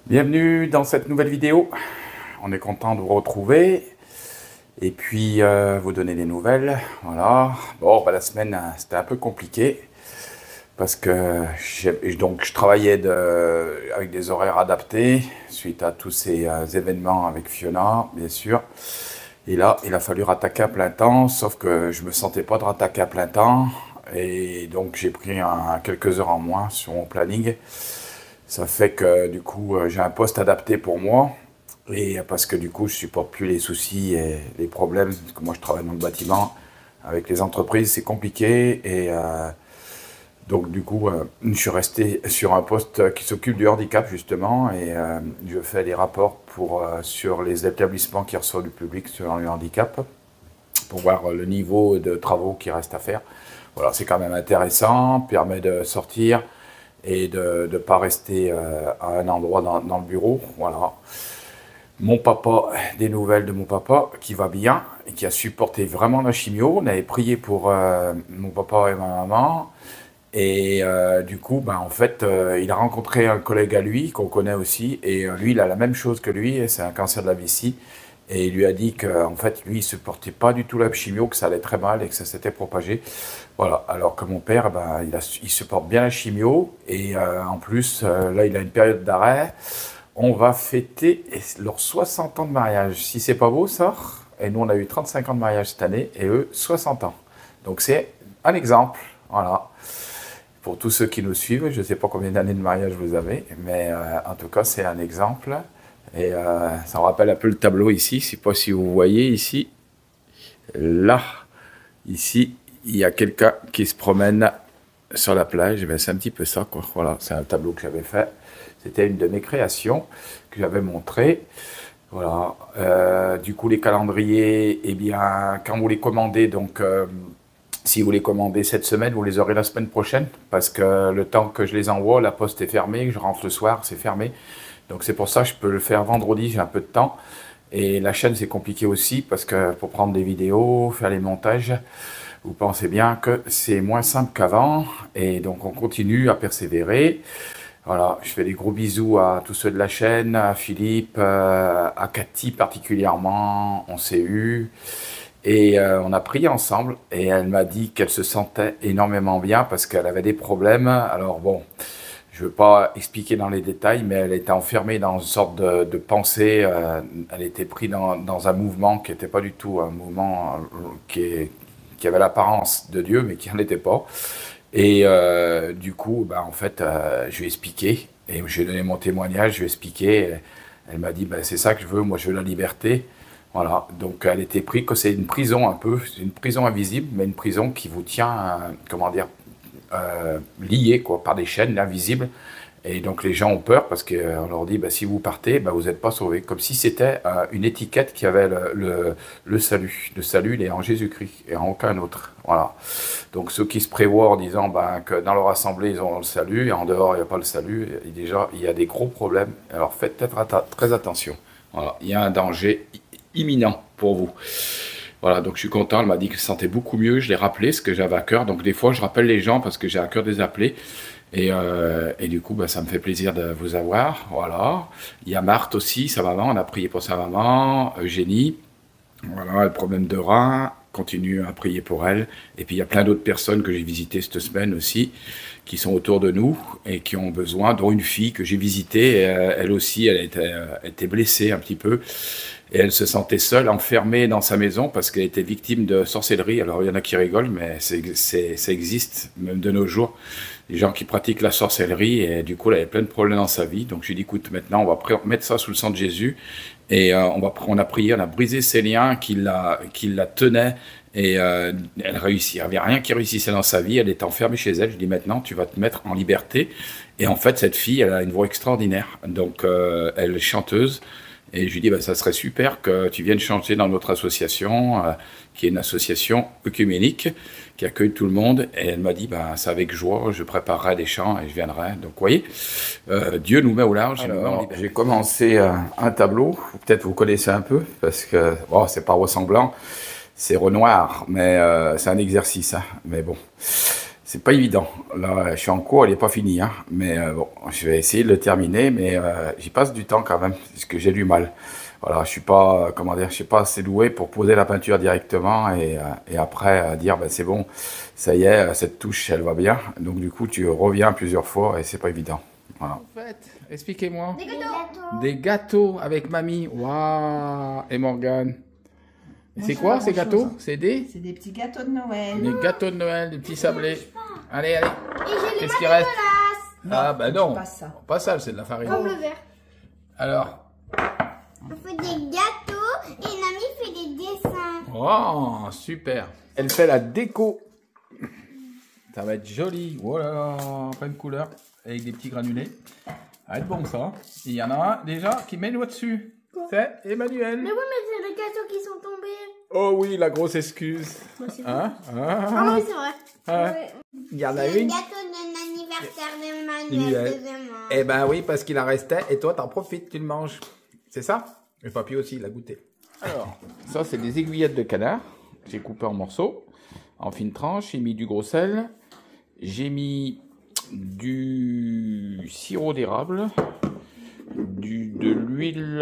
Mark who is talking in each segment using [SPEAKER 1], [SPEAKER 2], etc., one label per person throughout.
[SPEAKER 1] Bienvenue dans cette nouvelle vidéo. On est content de vous retrouver et puis vous donner des nouvelles. Voilà. Bon, bah, la semaine c'était un peu compliqué parce que je travaillais avec des horaires adaptés suite à tous ces événements avec Fiona, bien sûr. Et là, il a fallu rattaquer à plein temps, sauf que je me sentais pas de rattaquer à plein temps et donc j'ai pris quelques heures en moins sur mon planning. Ça fait que du coup, j'ai un poste adapté pour moi. Et parce que du coup, je supporte plus les soucis et les problèmes. Parce que moi, je travaille dans le bâtiment. Avec les entreprises, c'est compliqué. Et donc, du coup, je suis resté sur un poste qui s'occupe du handicap, justement. Et je fais des rapports sur les établissements qui reçoivent du public sur le handicap. Pour voir le niveau de travaux qui reste à faire. Voilà, c'est quand même intéressant. Permet de sortir et de ne pas rester à un endroit dans le bureau. Voilà. Mon papa, des nouvelles de mon papa qui va bien et qui a supporté vraiment la chimio. On avait prié pour mon papa et ma maman. Et du coup, ben, en fait, il a rencontré un collègue à lui qu'on connaît aussi. Et lui, il a la même chose que lui. C'est un cancer de la vessie. Et il lui a dit qu'en fait, lui, il ne supportait pas du tout la chimio, que ça allait très mal et que ça s'était propagé. Voilà, alors que mon père, ben, il supporte bien la chimio. Et en plus, là, il a une période d'arrêt. On va fêter leurs 60 ans de mariage. Si c'est pas beau, ça. Et nous, on a eu 35 ans de mariage cette année et eux, 60 ans. Donc c'est un exemple. Voilà. Pour tous ceux qui nous suivent, je ne sais pas combien d'années de mariage vous avez, mais en tout cas, c'est un exemple. Et ça me rappelle un peu le tableau ici. Je ne sais pas si vous voyez ici. Là, ici, il y a quelqu'un qui se promène sur la plage. Ben, c'est un petit peu ça, quoi. Voilà, c'est un tableau que j'avais fait. C'était une de mes créations que j'avais montré. Voilà. Du coup, les calendriers, eh bien, quand vous les commandez, donc, si vous les commandez cette semaine, vous les aurez la semaine prochaine, parce que le temps que je les envoie, la poste est fermée, je rentre le soir, c'est fermé. Donc c'est pour ça que je peux le faire vendredi, j'ai un peu de temps. Et la chaîne, c'est compliqué aussi, parce que pour prendre des vidéos, faire les montages, vous pensez bien que c'est moins simple qu'avant. Et donc on continue à persévérer. Voilà, je fais des gros bisous à tous ceux de la chaîne, à Philippe, à Cathy particulièrement, on s'est eu. Et on a prié ensemble et elle m'a dit qu'elle se sentait énormément bien parce qu'elle avait des problèmes. Alors bon, je ne veux pas expliquer dans les détails, mais elle était enfermée dans une sorte de pensée. Elle était prise dans un mouvement qui n'était pas du tout un mouvement qui avait l'apparence de Dieu, mais qui n'en était pas. Et du coup, bah, en fait, je lui ai expliqué, et je lui ai donné mon témoignage, je lui ai expliqué. Elle m'a dit, bah, c'est ça que je veux, moi je veux la liberté. Voilà, donc elle était prise, que c'est une prison un peu, c'est une prison invisible, mais une prison qui vous tient, comment dire, lié quoi, par des chaînes invisibles. Et donc les gens ont peur parce qu'on leur dit, bah, si vous partez, bah, vous n'êtes pas sauvés. Comme si c'était une étiquette qui avait le salut. Le salut, il est en Jésus-Christ et en aucun autre. Voilà. Donc ceux qui se prévoient en disant bah, que dans leur assemblée, ils ont le salut et en dehors, il n'y a pas le salut, et déjà, il y a des gros problèmes. Alors faites très attention. Voilà. Il y a un danger imminent pour vous. Voilà, donc je suis content, elle m'a dit qu'elle se sentait beaucoup mieux, je l'ai rappelé, ce que j'avais à cœur. Donc des fois, je rappelle les gens parce que j'ai à cœur de les appeler. Et du coup, bah, ça me fait plaisir de vous avoir. Voilà. Il y a Marthe aussi, sa maman, on a prié pour sa maman, Eugénie. Voilà, le problème de rein, continue à prier pour elle. Et puis il y a plein d'autres personnes que j'ai visitées cette semaine aussi, qui sont autour de nous et qui ont besoin, dont une fille que j'ai visitée. Elle aussi, elle était blessée un petit peu. Et elle se sentait seule, enfermée dans sa maison parce qu'elle était victime de sorcellerie. Alors il y en a qui rigolent, mais ça existe même de nos jours. Des gens qui pratiquent la sorcellerie et du coup elle avait plein de problèmes dans sa vie. Donc je lui ai dit écoute, maintenant on va mettre ça sous le sang de Jésus et on a prié, on a brisé ces liens qui la tenaient et elle réussit. Il n'y avait rien qui réussissait dans sa vie, elle était enfermée chez elle. Je lui ai dit maintenant tu vas te mettre en liberté. Et en fait cette fille elle a une voix extraordinaire. Donc elle est chanteuse. Et je lui dis, bah, ça serait super que tu viennes chanter dans notre association, qui est une association œcuménique, qui accueille tout le monde. Et elle m'a dit, bah, c'est avec joie, je préparerai des chants et je viendrai. Donc, vous voyez, Dieu nous met au large. Alors, j'ai commencé un tableau, peut-être vous connaissez un peu, parce que, bon, c'est pas ressemblant, c'est Renoir, mais c'est un exercice, hein, mais bon. c'est pas évident. Là, je suis en cours, il n'est pas fini, hein. Mais bon, je vais essayer de le terminer, mais j'y passe du temps quand même, parce que j'ai du mal. Voilà, je suis pas, comment dire, je suis pas assez doué pour poser la peinture directement et après dire, ben, c'est bon, ça y est, cette touche, elle va bien. Donc du coup, tu reviens plusieurs fois et c'est pas évident. Voilà. En fait, expliquez-moi.
[SPEAKER 2] Des gâteaux.
[SPEAKER 1] Des gâteaux avec mamie. Waouh. Et Morgane. C'est quoi ces gâteaux? C'est des
[SPEAKER 2] petits gâteaux de Noël.
[SPEAKER 1] Des gâteaux de Noël, des petits sablés. Allez, allez.
[SPEAKER 3] Et j'ai les
[SPEAKER 1] Qu'est-ce qui reste? Ah bah non,
[SPEAKER 2] pas ça.
[SPEAKER 1] pas ça, c'est de la farine.
[SPEAKER 3] Comme le verre.
[SPEAKER 1] Alors.
[SPEAKER 3] On fait des gâteaux et Nami fait des dessins.
[SPEAKER 1] Oh, super. Elle fait la déco. Ça va être joli. Oh là là, plein de couleurs. Avec des petits granulés. Ça va être bon ça. Il y en a un déjà qui met le dessus. C'est Emmanuel.
[SPEAKER 3] Mais oui, mais c'est les gâteaux qui sont tombés.
[SPEAKER 1] Oh oui, la grosse excuse. Hein?
[SPEAKER 3] Ah oui, c'est vrai.
[SPEAKER 1] Hein? Il y en a
[SPEAKER 3] C'est le
[SPEAKER 1] une.
[SPEAKER 3] gâteau de l'anniversaire d'Emmanuel deuxièmement.
[SPEAKER 1] Eh ben oui, parce qu'il en restait et toi t'en profites, tu le manges. C'est ça? Le papy aussi, il a goûté. Alors, ça c'est des aiguillettes de canard. J'ai coupé en morceaux, en fines tranches. J'ai mis du gros sel. J'ai mis du sirop d'érable. De l'huile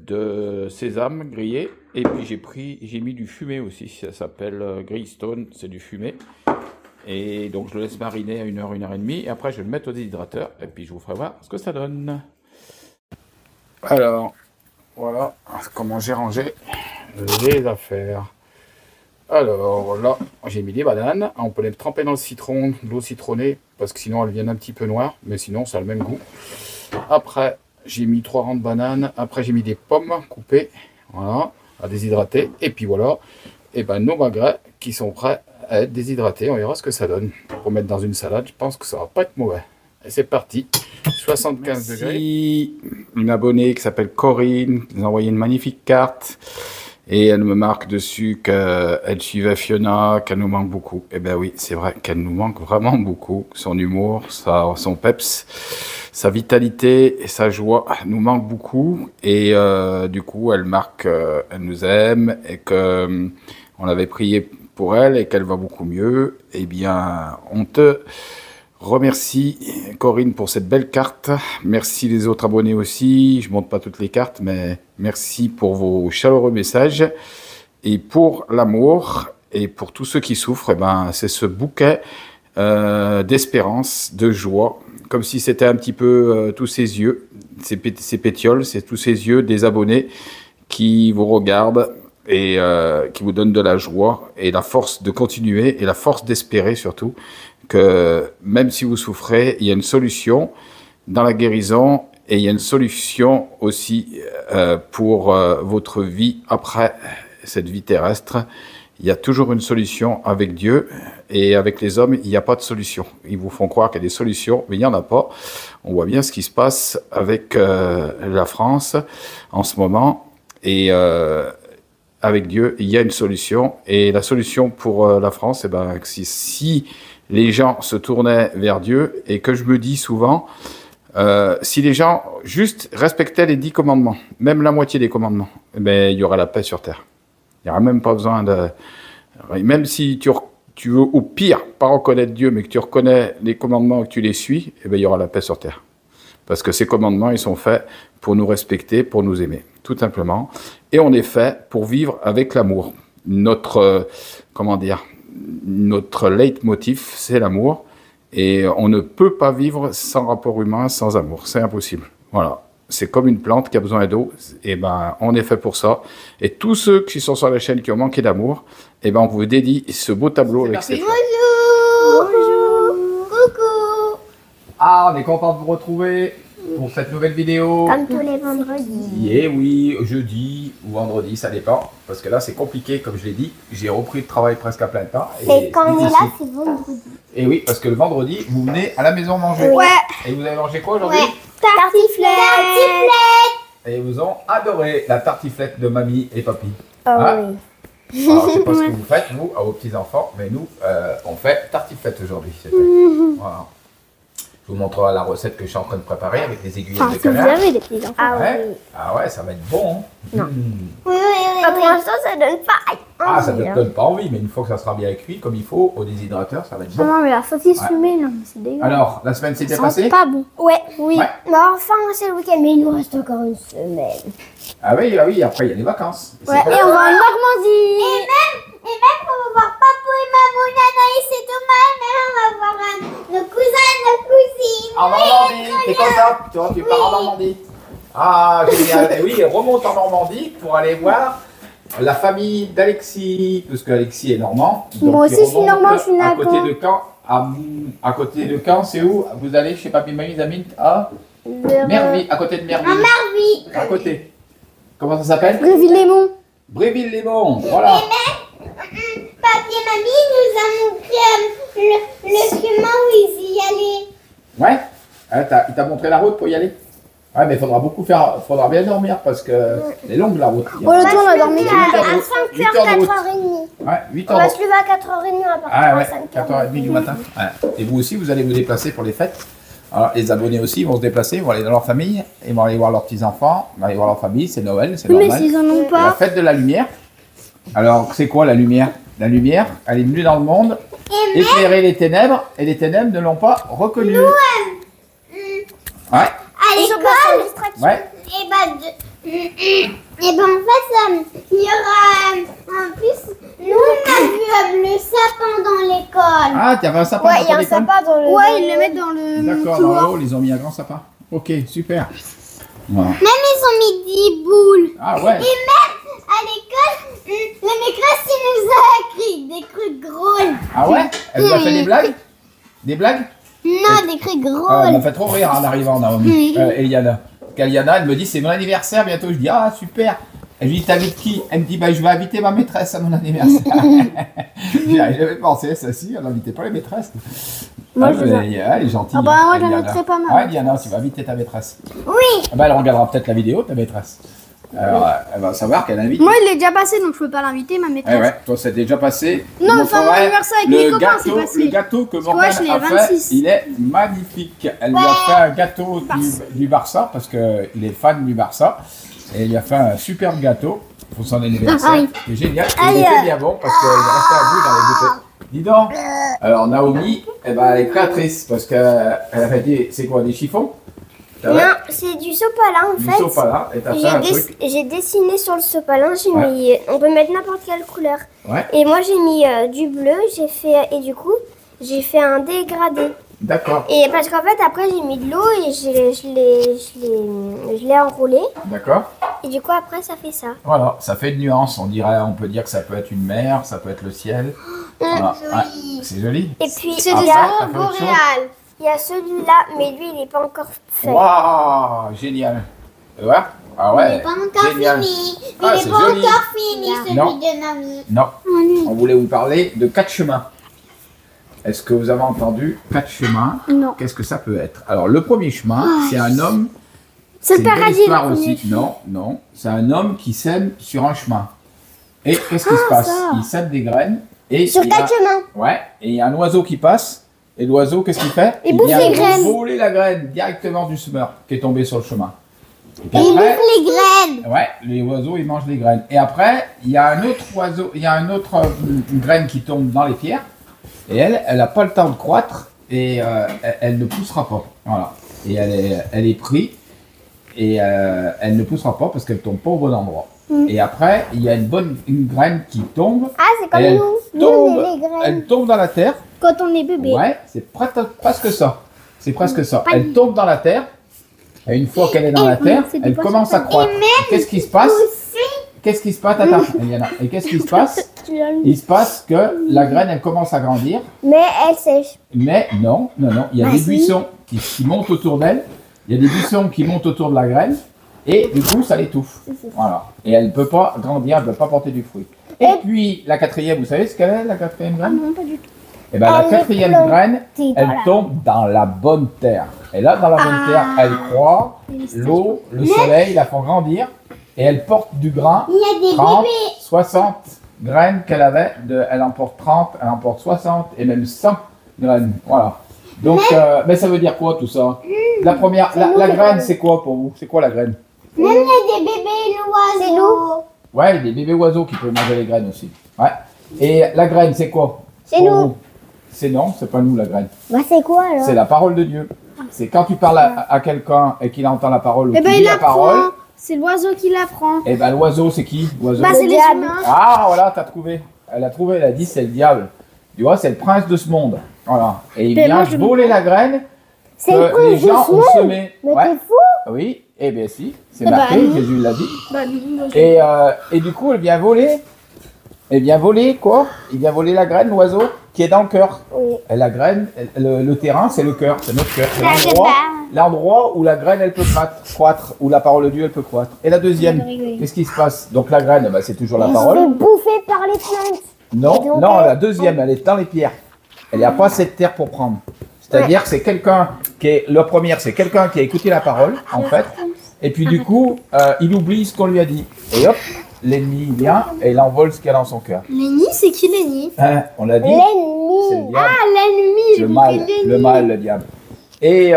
[SPEAKER 1] de sésame grillée. Et puis j'ai mis du fumé aussi. Ça s'appelle Greystone, c'est du fumé. Et donc je le laisse mariner à 1 heure, 1 heure et demie. Et après je vais le mettre au déshydrateur. Et puis je vous ferai voir ce que ça donne. Alors, voilà comment j'ai rangé les affaires. Alors là, j'ai mis des bananes. On peut les tremper dans le citron, de l'eau citronnée, parce que sinon elles viennent un petit peu noires. Mais sinon ça a le même goût. Après, j'ai mis 3 rangs de bananes. Après, j'ai mis des pommes coupées, voilà, à déshydrater. Et puis voilà, et ben nos magrets qui sont prêts à être déshydratés. On verra ce que ça donne. Pour mettre dans une salade, je pense que ça va pas être mauvais. Et c'est parti. 75 degrés. Une abonnée qui s'appelle Corinne, qui nous a envoyé une magnifique carte. Et elle me marque dessus qu'elle suivait Fiona, qu'elle nous manque beaucoup. Eh bien oui, c'est vrai qu'elle nous manque vraiment beaucoup. Son humour, son peps, sa vitalité et sa joie nous manquent beaucoup. Et du coup, elle marque elle nous aime et qu'on avait prié pour elle et qu'elle va beaucoup mieux. Eh bien, on te remercie Corinne pour cette belle carte. Merci les autres abonnés aussi. Je ne montre pas toutes les cartes, mais merci pour vos chaleureux messages et pour l'amour et pour tous ceux qui souffrent. Eh ben, c'est ce bouquet d'espérance, de joie, comme si c'était un petit peu tous ces yeux, ces pétioles, c'est tous ces yeux des abonnés qui vous regardent et qui vous donnent de la joie et la force de continuer et la force d'espérer surtout que même si vous souffrez, il y a une solution dans la guérison et il y a une solution aussi pour votre vie après cette vie terrestre. Il y a toujours une solution avec Dieu et avec les hommes, il n'y a pas de solution. Ils vous font croire qu'il y a des solutions, mais il n'y en a pas. On voit bien ce qui se passe avec la France en ce moment et avec Dieu, il y a une solution. Et la solution pour la France, eh ben, si les gens se tournaient vers Dieu et que je me dis souvent, si les gens juste respectaient les 10 commandements, même la moitié des commandements, eh ben, il y aura la paix sur terre. Il n'y aura même pas besoin de... Même si tu veux au pire pas reconnaître Dieu, mais que tu reconnais les commandements et que tu les suis, eh ben, il y aura la paix sur terre. Parce que ces commandements, ils sont faits pour nous respecter, pour nous aimer, tout simplement. Et on est fait pour vivre avec l'amour. Notre, comment dire, notre leitmotiv, c'est l'amour. Et on ne peut pas vivre sans rapport humain, sans amour. C'est impossible. Voilà. C'est comme une plante qui a besoin d'eau. Et ben, on est fait pour ça. Et tous ceux qui sont sur la chaîne qui ont manqué d'amour, et ben, on vous dédie ce beau tableau avec ces fleurs.
[SPEAKER 3] Bonjour. Bonjour. Coucou.
[SPEAKER 1] Ah, on est content de vous retrouver pour cette nouvelle vidéo.
[SPEAKER 3] Comme tous les vendredis.
[SPEAKER 1] Et oui, jeudi ou vendredi, ça dépend. Parce que là, c'est compliqué, comme je l'ai dit. J'ai repris le travail presque à plein temps.
[SPEAKER 3] Et quand on est là, c'est vendredi.
[SPEAKER 1] Et oui, parce que le vendredi, vous venez à la maison manger.
[SPEAKER 3] Ouais.
[SPEAKER 1] Et vous avez mangé quoi aujourd'hui?
[SPEAKER 3] Ouais. Tartiflette.
[SPEAKER 1] Et ils vous ont adoré la tartiflette de mamie et papy.
[SPEAKER 3] Oh
[SPEAKER 1] Hein?
[SPEAKER 3] oui.
[SPEAKER 1] Alors, je sais pas ce que vous faites, vous, à vos petits-enfants, mais nous, on fait tartiflette aujourd'hui. Voilà. Je vous montrerai la recette que je suis en train de préparer avec des aiguillettes de
[SPEAKER 3] Si vous
[SPEAKER 1] canard.
[SPEAKER 3] avez des petits enfants. Ah
[SPEAKER 1] Ouais.
[SPEAKER 3] oui.
[SPEAKER 1] Ah ouais, ça va être bon. Hein.
[SPEAKER 3] Oui, oui, oui. Pour l'instant, ça donne pas.
[SPEAKER 1] Ah, ça ne te donne pas envie, mais une fois que ça sera bien cuit comme il faut, au déshydrateur, ça va être bon.
[SPEAKER 4] Non, mais la saucisse fumée, non, mais c'est dégueu.
[SPEAKER 1] Alors, la semaine s'est bien
[SPEAKER 4] Ça
[SPEAKER 1] passée?
[SPEAKER 4] sent pas bon.
[SPEAKER 3] Ouais, oui.
[SPEAKER 1] Ouais.
[SPEAKER 3] Mais enfin, c'est le week-end, mais il nous reste encore une semaine.
[SPEAKER 1] Ah oui, ah oui, après il y a les vacances. Et c'est
[SPEAKER 4] Ouais,
[SPEAKER 1] pas-
[SPEAKER 4] et on va en Normandie.
[SPEAKER 3] Et même on va voir Papou et Maman, Anaïs et Thomas, et même on va voir nos cousins, nos cousines.
[SPEAKER 1] En Normandie, t'es contente? Tu vois, tu pars en Normandie. Ah, génial. Et oui, remonte en Normandie pour aller voir la famille d'Alexis, parce qu'Alexis est normand. Donc,
[SPEAKER 4] Moi aussi,
[SPEAKER 1] il
[SPEAKER 4] je suis
[SPEAKER 1] remonte
[SPEAKER 4] normand, je suis
[SPEAKER 1] à côté
[SPEAKER 4] d'accord.
[SPEAKER 1] de Caen. À côté de Caen, c'est où? Vous allez chez Papy Mamie, ils habitent à Merville, à côté de Merville.
[SPEAKER 3] Marvie.
[SPEAKER 1] À côté. Comment ça s'appelle?
[SPEAKER 4] Bréville-les-Monts.
[SPEAKER 1] Bréville-les-Monts, voilà.
[SPEAKER 3] Papi et Mamie nous a montré le chemin où ils y allaient.
[SPEAKER 1] Ouais. Ah, il t'a montré la route pour y aller? Ouais, mais faudra bien dormir parce que c'est longue la route.
[SPEAKER 4] Oh, le temps, on a dormi.
[SPEAKER 3] À
[SPEAKER 1] 8 heures de
[SPEAKER 3] 5h,
[SPEAKER 1] route.
[SPEAKER 3] 4h30.
[SPEAKER 1] Ouais, 8
[SPEAKER 3] On
[SPEAKER 1] heures
[SPEAKER 3] va
[SPEAKER 1] de
[SPEAKER 3] se lever à 4h30, on va partir
[SPEAKER 1] Ah ouais,
[SPEAKER 3] à 5h.
[SPEAKER 1] 4h30 du matin. Ouais. Et vous aussi, vous allez vous déplacer pour les fêtes. Alors, les abonnés aussi vont se déplacer, ils vont aller dans leur famille, ils vont aller voir leurs petits-enfants, ils vont aller voir leur famille, c'est Noël, c'est
[SPEAKER 4] Mais
[SPEAKER 1] normal.
[SPEAKER 4] s'ils en ont
[SPEAKER 1] C'est la
[SPEAKER 4] pas.
[SPEAKER 1] fête de la lumière. Alors, c'est quoi la lumière? La lumière, elle est venue dans le monde, éclairer les ténèbres, et les ténèbres ne l'ont pas reconnue. Ouais,
[SPEAKER 3] À l'école,
[SPEAKER 1] ouais.
[SPEAKER 3] et ben en fait, il y aura en plus, nous on a vu le sapin dans l'école.
[SPEAKER 1] Ah, tu avais un sapin
[SPEAKER 4] Ouais,
[SPEAKER 1] dans
[SPEAKER 4] il y a
[SPEAKER 1] ton
[SPEAKER 4] un
[SPEAKER 1] école?
[SPEAKER 4] sapin dans le. Ouais, ils le mettent dans le.
[SPEAKER 1] D'accord, dans le hall, ils ont mis un grand sapin. Ok, super. Voilà.
[SPEAKER 3] Même ils ont mis 10 boules.
[SPEAKER 1] Ah ouais.
[SPEAKER 3] Et même à l'école, la maîtresse il nous a écrit des trucs drôles.
[SPEAKER 1] Ah ouais? Elle vous a fait des blagues? Des blagues?
[SPEAKER 3] Non, des trucs
[SPEAKER 1] Ah, elle
[SPEAKER 3] drôles.
[SPEAKER 1] m'a fait trop rire en arrivant, Naomi. Eliana. Eliana, elle me dit c'est mon anniversaire bientôt. Je dis ah super. Elle me dit t'invites qui? Elle me dit bah je vais inviter ma maîtresse à mon anniversaire. J'avais pensé ça si, elle n'invitait pas les maîtresses.
[SPEAKER 4] Moi,
[SPEAKER 1] Ah,
[SPEAKER 4] je
[SPEAKER 1] mais, elle est gentille.
[SPEAKER 4] Ah bah, moi,
[SPEAKER 1] Eliana.
[SPEAKER 4] j'inviterai pas ma
[SPEAKER 1] Ouais, Eliana, tu vas inviter ta maîtresse.
[SPEAKER 3] Oui.
[SPEAKER 1] Ah bah, elle regardera peut-être la vidéo, ta maîtresse. Alors, elle va savoir qu'elle invite.
[SPEAKER 4] Moi, il est déjà passé, donc je peux pas l'inviter, ma
[SPEAKER 1] Eh
[SPEAKER 4] maîtresse.
[SPEAKER 1] ouais, toi c'était déjà passé.
[SPEAKER 4] Non,
[SPEAKER 1] Je
[SPEAKER 4] enfin, mon
[SPEAKER 1] montrerai
[SPEAKER 4] anniversaire avec mes copains, c'est passé.
[SPEAKER 1] Le gâteau que
[SPEAKER 4] que
[SPEAKER 1] Morgane
[SPEAKER 4] ouais, je l'ai
[SPEAKER 1] a fait,
[SPEAKER 4] 26.
[SPEAKER 1] il est magnifique. Elle lui a fait un gâteau du Barça, parce qu'il est fan du Barça. Et il lui a fait un superbe gâteau pour son anniversaire.
[SPEAKER 3] Aïe.
[SPEAKER 1] C'est génial. Et il était bien bon, parce qu'il restait à bout dans les bouteilles. Dis donc. Alors Naomi, eh ben, elle est créatrice, parce qu'elle a fait c'est quoi, des chiffons? T'as
[SPEAKER 3] Non,
[SPEAKER 1] vu?
[SPEAKER 3] c'est du sopalin en
[SPEAKER 1] Du
[SPEAKER 3] fait.
[SPEAKER 1] sopalin, et t'as fait un truc.
[SPEAKER 3] J'ai dessiné sur le sopalin, j'ai
[SPEAKER 1] Ouais.
[SPEAKER 3] mis, on peut mettre n'importe quelle couleur.
[SPEAKER 1] Ouais,
[SPEAKER 3] Et moi j'ai mis du bleu, et du coup j'ai fait un dégradé.
[SPEAKER 1] d'accord,
[SPEAKER 3] Et parce qu'en fait après j'ai mis de l'eau et je l'ai enroulé.
[SPEAKER 1] d'accord.
[SPEAKER 3] Et du coup après ça fait ça.
[SPEAKER 1] Voilà, ça fait une nuance. On peut dire que ça peut être une mer, ça peut être le ciel. Voilà. Ouais, c'est joli.
[SPEAKER 3] Et puis
[SPEAKER 4] C'est
[SPEAKER 1] Ah,
[SPEAKER 4] des
[SPEAKER 1] ça,
[SPEAKER 4] aurores
[SPEAKER 1] ça fait autre chose.
[SPEAKER 4] boréales.
[SPEAKER 3] il y a celui-là, mais lui il n'est pas encore fait.
[SPEAKER 1] Waouh, génial. Tu vois? Ah ouais.
[SPEAKER 3] Il n'est pas encore
[SPEAKER 1] génial.
[SPEAKER 3] fini.
[SPEAKER 1] Ah,
[SPEAKER 3] Il
[SPEAKER 1] c'est
[SPEAKER 3] n'est pas
[SPEAKER 1] joli.
[SPEAKER 3] encore fini celui
[SPEAKER 1] Non.
[SPEAKER 3] de Nami.
[SPEAKER 1] Non, on voulait vous parler de 4 chemins. Est-ce que vous avez entendu 4 chemins?
[SPEAKER 4] Non.
[SPEAKER 1] Qu'est-ce que ça peut être? Alors, le premier chemin, c'est un homme.
[SPEAKER 4] C'est le
[SPEAKER 1] une belle
[SPEAKER 4] paradis,
[SPEAKER 1] histoire
[SPEAKER 4] le premier
[SPEAKER 1] aussi. Non, non. C'est un homme qui sème sur un chemin. Et qu'est-ce qui se passe? Il sème des graines. Et
[SPEAKER 3] Sur
[SPEAKER 1] il y a-
[SPEAKER 3] 4 chemins.
[SPEAKER 1] Ouais, et il y a un oiseau qui passe. Et l'oiseau, qu'est-ce qu'il fait?
[SPEAKER 3] Il bouffe
[SPEAKER 1] vient
[SPEAKER 3] les graines.
[SPEAKER 1] voler la graine directement du semeur qui est tombé sur le chemin. Et puis
[SPEAKER 3] Et il
[SPEAKER 1] après-
[SPEAKER 3] bouffe les graines.
[SPEAKER 1] Ouais, les oiseaux, ils mangent les graines. Et après, il y a un autre oiseau, il y a un autre une graine qui tombe dans les pierres. Et elle n'a pas le temps de croître et elle ne poussera pas. Voilà. Et elle est prise et elle ne poussera pas parce qu'elle tombe pas au bon endroit. Et après, il y a une graine qui tombe.
[SPEAKER 3] Ah, c'est comme
[SPEAKER 1] Elle
[SPEAKER 3] nous. Nous,
[SPEAKER 1] tombe,
[SPEAKER 3] on est les graines.
[SPEAKER 1] elle tombe dans la terre.
[SPEAKER 4] Quand on est bébé.
[SPEAKER 1] Ouais, c'est presque ça. C'est presque ça. Elle tombe dans la terre. Et une fois qu'elle est dans la terre,
[SPEAKER 4] c'est
[SPEAKER 1] elle
[SPEAKER 4] pas
[SPEAKER 1] commence à croître. Et qu'est-ce qui se passe? Qu'est-ce qui se passe, Tata Eliana? Et qu'est-ce qui se passe? Il se passe que la graine, elle commence à grandir.
[SPEAKER 3] Mais elle sèche.
[SPEAKER 1] Mais non, non, non. Il y a
[SPEAKER 3] Bah
[SPEAKER 1] des
[SPEAKER 3] si.
[SPEAKER 1] buissons qui montent autour d'elle. Il y a des buissons qui montent autour de la graine. Et du coup, ça l'étouffe. Voilà. Et elle ne peut pas grandir, elle ne peut pas porter du fruit. Et puis, la quatrième, vous savez ce qu'elle est, la quatrième graine?
[SPEAKER 4] Non, pas du tout.
[SPEAKER 1] Et bien, la
[SPEAKER 3] Elle est
[SPEAKER 1] quatrième
[SPEAKER 3] plantée
[SPEAKER 1] graine,
[SPEAKER 3] dans
[SPEAKER 1] elle
[SPEAKER 3] la-
[SPEAKER 1] tombe dans la bonne terre. Et là, dans la bonne terre, elle croît, l'eau, le soleil la font grandir. Et elle porte du grain,
[SPEAKER 3] Il y a des
[SPEAKER 1] 30,
[SPEAKER 3] bébés.
[SPEAKER 1] 60 graines qu'elle avait. Elle en porte 30, elle en porte 60 et même 100 graines. Voilà. Donc, mais ça veut dire quoi tout ça? La première, la graine, c'est quoi pour vous? C'est quoi la graine?
[SPEAKER 3] Même il y a des bébés l'oiseau.
[SPEAKER 1] Ouais, des bébés oiseaux qui peuvent manger les graines aussi. Ouais. Et la graine, c'est quoi?
[SPEAKER 3] C'est nous.
[SPEAKER 1] C'est non, c'est pas nous la graine.
[SPEAKER 3] Bah c'est quoi alors?
[SPEAKER 1] C'est la parole de Dieu. C'est quand tu parles à quelqu'un et qu'il entend la parole ou
[SPEAKER 4] Eh ben,
[SPEAKER 1] tu lis
[SPEAKER 4] il
[SPEAKER 1] la parole.
[SPEAKER 4] apprend. C'est l'oiseau qui l'apprend.
[SPEAKER 1] Et ben l'oiseau, c'est qui? L'oiseau.
[SPEAKER 4] Bah, c'est les
[SPEAKER 3] diable.
[SPEAKER 4] humains.
[SPEAKER 1] Ah, voilà, t'as trouvé. Elle a trouvé, elle a dit c'est le diable. Tu vois, c'est le prince de ce monde. Voilà. Et il
[SPEAKER 4] Mais
[SPEAKER 1] vient
[SPEAKER 4] moi, je
[SPEAKER 1] voler la graine
[SPEAKER 3] C'est le
[SPEAKER 1] que les
[SPEAKER 3] prince de
[SPEAKER 1] gens
[SPEAKER 3] ce
[SPEAKER 1] ont
[SPEAKER 3] monde.
[SPEAKER 1] semé.
[SPEAKER 3] Mais
[SPEAKER 1] Ouais.
[SPEAKER 3] t'es fou?
[SPEAKER 1] Oui, eh bien si, c'est
[SPEAKER 4] Eh ben,
[SPEAKER 1] marqué,
[SPEAKER 4] non.
[SPEAKER 1] Jésus l'a dit.
[SPEAKER 4] Bah, nous,
[SPEAKER 1] Et du coup, elle vient voler. Elle vient voler quoi? Il vient voler la graine, l'oiseau, qui est dans le cœur.
[SPEAKER 3] Oui.
[SPEAKER 1] Et la graine, le terrain, c'est le cœur, c'est notre cœur. C'est
[SPEAKER 3] Ah,
[SPEAKER 1] l'endroit où la graine, elle peut croître, où la parole de Dieu, elle peut croître. Et la deuxième, qu'est-ce qui se passe? Donc la graine, bah, c'est toujours la
[SPEAKER 3] Elle
[SPEAKER 1] parole.
[SPEAKER 3] se fait bouffer par les plantes.
[SPEAKER 1] Non,
[SPEAKER 3] Et donc,
[SPEAKER 1] non, la deuxième, elle est dans les pierres. Elle n'a pas cette terre pour prendre. C'est-à-dire que c'est quelqu'un qui est, la première, c'est quelqu'un qui a écouté la parole, en fait. Et puis du coup, il oublie ce qu'on lui a dit. Et hop, l'ennemi vient et il envole ce qu'il y a dans son cœur.
[SPEAKER 4] Lenny, c'est qui Lenny?
[SPEAKER 1] Hein, on l'a dit, c'est le
[SPEAKER 3] L'ennemi.
[SPEAKER 1] diable.
[SPEAKER 4] L'ennemi, j'ai
[SPEAKER 1] Le
[SPEAKER 4] compris
[SPEAKER 1] mal,
[SPEAKER 4] Lenny.
[SPEAKER 1] le mal, le diable. Et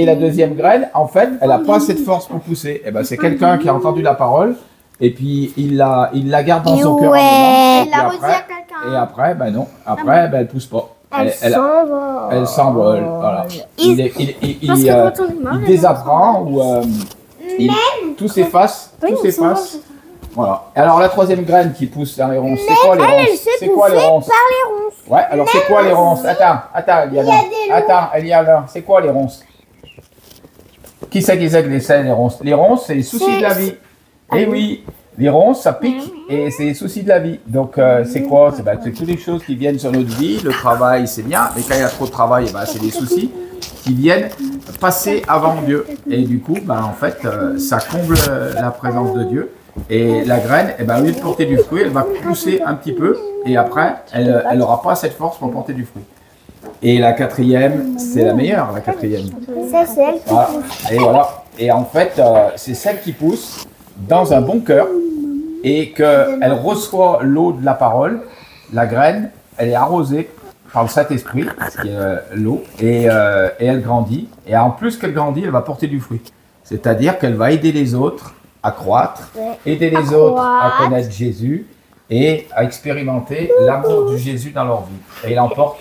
[SPEAKER 1] la deuxième graine, en fait, elle n'a pas cette force pour pousser. Et ben, c'est quelqu'un qui a entendu la parole et puis il la garde dans son cœur.
[SPEAKER 3] Ouais.
[SPEAKER 1] un moment, et
[SPEAKER 4] Il
[SPEAKER 1] puis
[SPEAKER 4] l'a redit à
[SPEAKER 1] après,
[SPEAKER 4] quelqu'un.
[SPEAKER 1] et après, ben non, après, ben, elle pousse pas.
[SPEAKER 3] Elle s'envole.
[SPEAKER 1] Elle s'envole. Voilà.
[SPEAKER 4] Parce que quand on est mort,
[SPEAKER 1] Il désapprend ou tout s'efface.
[SPEAKER 4] Oui,
[SPEAKER 1] Tout
[SPEAKER 4] on
[SPEAKER 1] s'efface. Voilà. Et alors la troisième graine qui pousse dans les ronces, c'est quoi les
[SPEAKER 3] Elle
[SPEAKER 1] ronces?
[SPEAKER 3] se
[SPEAKER 1] C'est quoi les
[SPEAKER 3] bouffer
[SPEAKER 1] ronces?
[SPEAKER 3] par les ronces.
[SPEAKER 1] Ouais, alors c'est quoi les ronces? Attends, Eliana. Attends, Eliana, c'est quoi les ronces? Qui c'est que les ronces? Les ronces, c'est les soucis de la vie. Eh oui, les ronces, ça pique et c'est les soucis de la vie. Donc c'est quoi? C'est toutes les choses qui viennent sur notre vie. Le travail, c'est bien, mais quand il y a trop de travail, c'est des soucis qui viennent passer avant Dieu. Et du coup, en fait, ça comble la présence de Dieu. Et la graine, au lieu de porter du fruit, elle va pousser un petit peu et après, elle n'aura pas cette force pour porter du fruit. Et la quatrième, c'est la meilleure, la quatrième.
[SPEAKER 3] Ça, c'est elle qui
[SPEAKER 1] Voilà.
[SPEAKER 3] pousse.
[SPEAKER 1] Et voilà. Et en fait, c'est celle qui pousse dans un bon cœur et qu'elle reçoit l'eau de la parole. La graine, elle est arrosée par le Saint-Esprit, qui est l'eau, et elle grandit. Et en plus qu'elle grandit, elle va porter du fruit. C'est-à-dire qu'elle va aider les autres à croître, aider les autres à connaître Jésus et à expérimenter l'amour du Jésus dans leur vie. Et il emporte,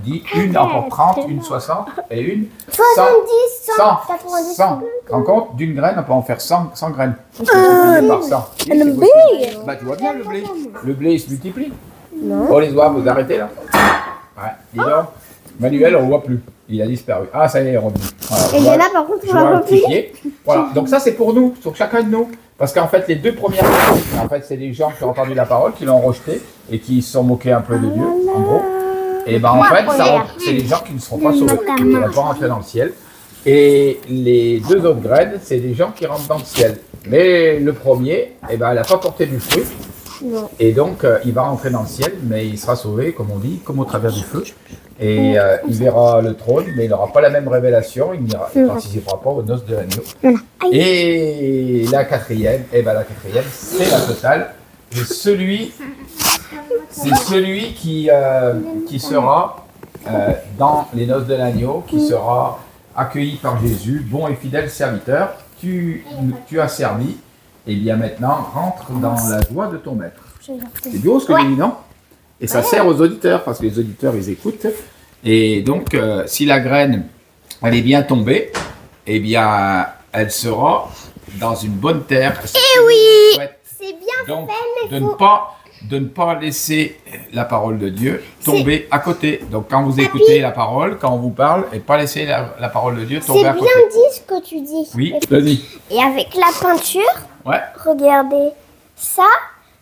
[SPEAKER 1] il dit, une emporte 30, une 60 et une
[SPEAKER 3] 70, 100,
[SPEAKER 1] 100.
[SPEAKER 3] 90.
[SPEAKER 1] 100. Tu te rends compte? D'une graine, on peut en faire 100 graines. Multiplié par 100. Oui, c'est possible. Bah, tu vois bien le blé. Le blé, il se multiplie. Non. Oh, les oies, vous arrêtez là? Ouais, dis donc. Manuel, on ne le voit plus. Il a disparu. Ah, ça y est, il est revenu. Voilà,
[SPEAKER 4] Et Léna, par contre,
[SPEAKER 1] je
[SPEAKER 4] on la
[SPEAKER 1] vois un
[SPEAKER 4] voit
[SPEAKER 1] petit
[SPEAKER 4] plus.
[SPEAKER 1] pied. Voilà, donc ça c'est pour nous, sur chacun de nous. Parce qu'en fait, les deux premières personnes, en fait, c'est des gens qui ont entendu la parole, qui l'ont rejeté et qui se sont moqués un peu de Dieu, en gros. Et en fait, c'est des gens qui ne seront pas sauvés, qui ne vont pas rentrer dans le ciel. Et les deux autres graines, c'est des gens qui rentrent dans le ciel. Mais le premier, elle n'a pas porté du fruit.
[SPEAKER 3] Non.
[SPEAKER 1] Et donc, il va rentrer dans le ciel, mais il sera sauvé, comme on dit, comme au travers du feu. Et il verra le trône, mais il n'aura pas la même révélation, il ne participera pas aux noces de l'agneau. Et la quatrième, c'est la totale. C'est celui qui sera dans les noces de l'agneau, qui sera accueilli par Jésus, bon et fidèle serviteur. Tu as servi, et bien maintenant, rentre dans la joie de ton maître. C'est beau ce que je dis, non? Et ça sert aux auditeurs, parce que les auditeurs, ils écoutent. Et donc, si la graine, elle est bien tombée, eh bien, elle sera dans une bonne terre.
[SPEAKER 3] Eh oui! C'est bien
[SPEAKER 1] Donc,
[SPEAKER 3] fait, mais
[SPEAKER 1] de ne pas laisser la parole de Dieu tomber à côté. Donc, quand vous écoutez la parole, quand on vous parle, et pas laisser la parole de Dieu tomber
[SPEAKER 3] c'est
[SPEAKER 1] à
[SPEAKER 3] bien
[SPEAKER 1] côté.
[SPEAKER 3] dit ce que tu dis.
[SPEAKER 1] Oui, vas-y.
[SPEAKER 3] Et avec la peinture,
[SPEAKER 1] Ouais,
[SPEAKER 3] regardez ça,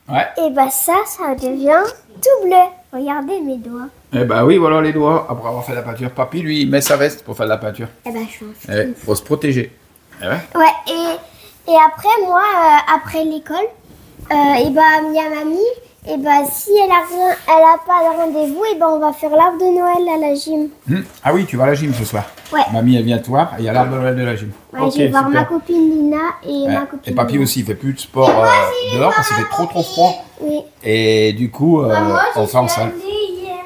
[SPEAKER 1] ouais.
[SPEAKER 3] et ça devient tout bleu. Regardez mes doigts.
[SPEAKER 1] Eh ben oui, voilà les doigts, après avoir fait la peinture. Papy, lui, il met sa veste pour faire de la peinture.
[SPEAKER 3] Eh ben, je suis
[SPEAKER 1] Il faut se protéger. Eh ouais.
[SPEAKER 3] Ouais, et après, moi, après l'école, et il y a mamie, si elle a pas de rendez-vous, on va faire l'arbre de Noël à la gym.
[SPEAKER 1] Ah oui, tu vas à la gym ce soir.
[SPEAKER 3] Ouais.
[SPEAKER 1] Mamie, elle vient te voir, et il y a l'arbre de Noël de la gym.
[SPEAKER 3] Ouais,
[SPEAKER 1] Ok,
[SPEAKER 3] je vais voir
[SPEAKER 1] super.
[SPEAKER 3] ma copine Lina et
[SPEAKER 1] Ouais.
[SPEAKER 3] ma copine.
[SPEAKER 1] Et papy
[SPEAKER 3] Lina.
[SPEAKER 1] aussi, il fait plus de sport dehors parce qu'il fait trop froid.
[SPEAKER 3] Oui.
[SPEAKER 1] Et du coup, on fait en salle.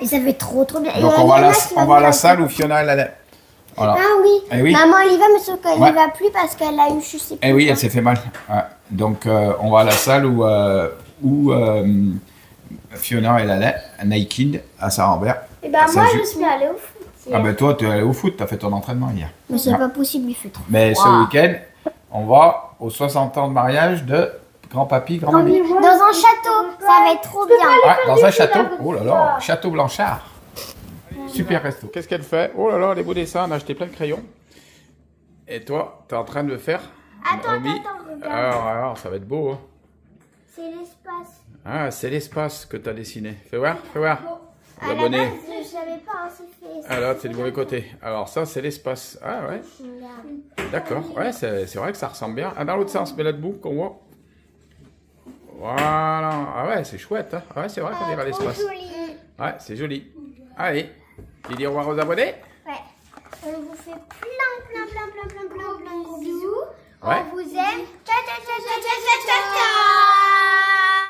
[SPEAKER 3] Et ça fait trop bien. Et
[SPEAKER 1] Donc
[SPEAKER 3] il y
[SPEAKER 1] on
[SPEAKER 3] en
[SPEAKER 1] va
[SPEAKER 3] a qui
[SPEAKER 1] à la
[SPEAKER 3] vont
[SPEAKER 1] salle où Fiona, elle allait. Voilà.
[SPEAKER 3] Ah oui.
[SPEAKER 1] Eh oui.
[SPEAKER 3] Maman, elle y va, mais sauf qu'elle
[SPEAKER 1] Ouais.
[SPEAKER 3] n'y va plus parce qu'elle a eu, je sais plus.
[SPEAKER 1] Eh oui, elle s'est fait mal. Ouais. Donc, on va à la salle où Fiona, elle allait, à Nike à Saint-Rambert.
[SPEAKER 3] Et ben
[SPEAKER 1] à
[SPEAKER 3] moi,
[SPEAKER 1] Saint-Ju.
[SPEAKER 3] je suis allée au foot.
[SPEAKER 1] Ah ben toi, tu es allé au foot, tu as fait ton entraînement hier.
[SPEAKER 3] Mais c'est
[SPEAKER 1] Ah.
[SPEAKER 3] pas possible, il fait trop.
[SPEAKER 1] Mais ce
[SPEAKER 3] froid.
[SPEAKER 1] week-end, on va aux 60 ans de mariage de grand-papy, grand-mamie.
[SPEAKER 3] Dans un château, ça va être trop bien.
[SPEAKER 1] Ouais, dans un château. Oh là là, château Blanchard. Super resto. Qu'est-ce qu'elle fait? Oh là là, les beaux dessins, on a acheté plein de crayons. Et toi, tu es en train de le faire?
[SPEAKER 3] Attends,
[SPEAKER 1] Naomi?
[SPEAKER 3] regarde.
[SPEAKER 1] Alors, ça va être beau. Hein.
[SPEAKER 3] C'est l'espace.
[SPEAKER 1] Ah, c'est l'espace que tu as dessiné. Fais voir, fais voir.
[SPEAKER 3] À la
[SPEAKER 1] L'abonné.
[SPEAKER 3] base, je savais pas, hein, c'est fait.
[SPEAKER 1] Ah là, c'est du mauvais côté. Alors ça, c'est l'espace. Ah ouais, d'accord. Ouais, c'est vrai que ça ressemble bien. Ah, dans l'autre sens, mets-la debout, qu'on voit. Voilà. Ah ouais, c'est chouette. Hein. Ah ouais, c'est vrai qu'on dirait l'espace. Ouais, c'est joli. Allez, tu dis au revoir aux abonnés?
[SPEAKER 3] Ouais. On vous fait plein de gros bisous.
[SPEAKER 1] Ouais.
[SPEAKER 3] On vous aime. Ciao, ciao, ciao, ciao, ciao, ciao, ciao.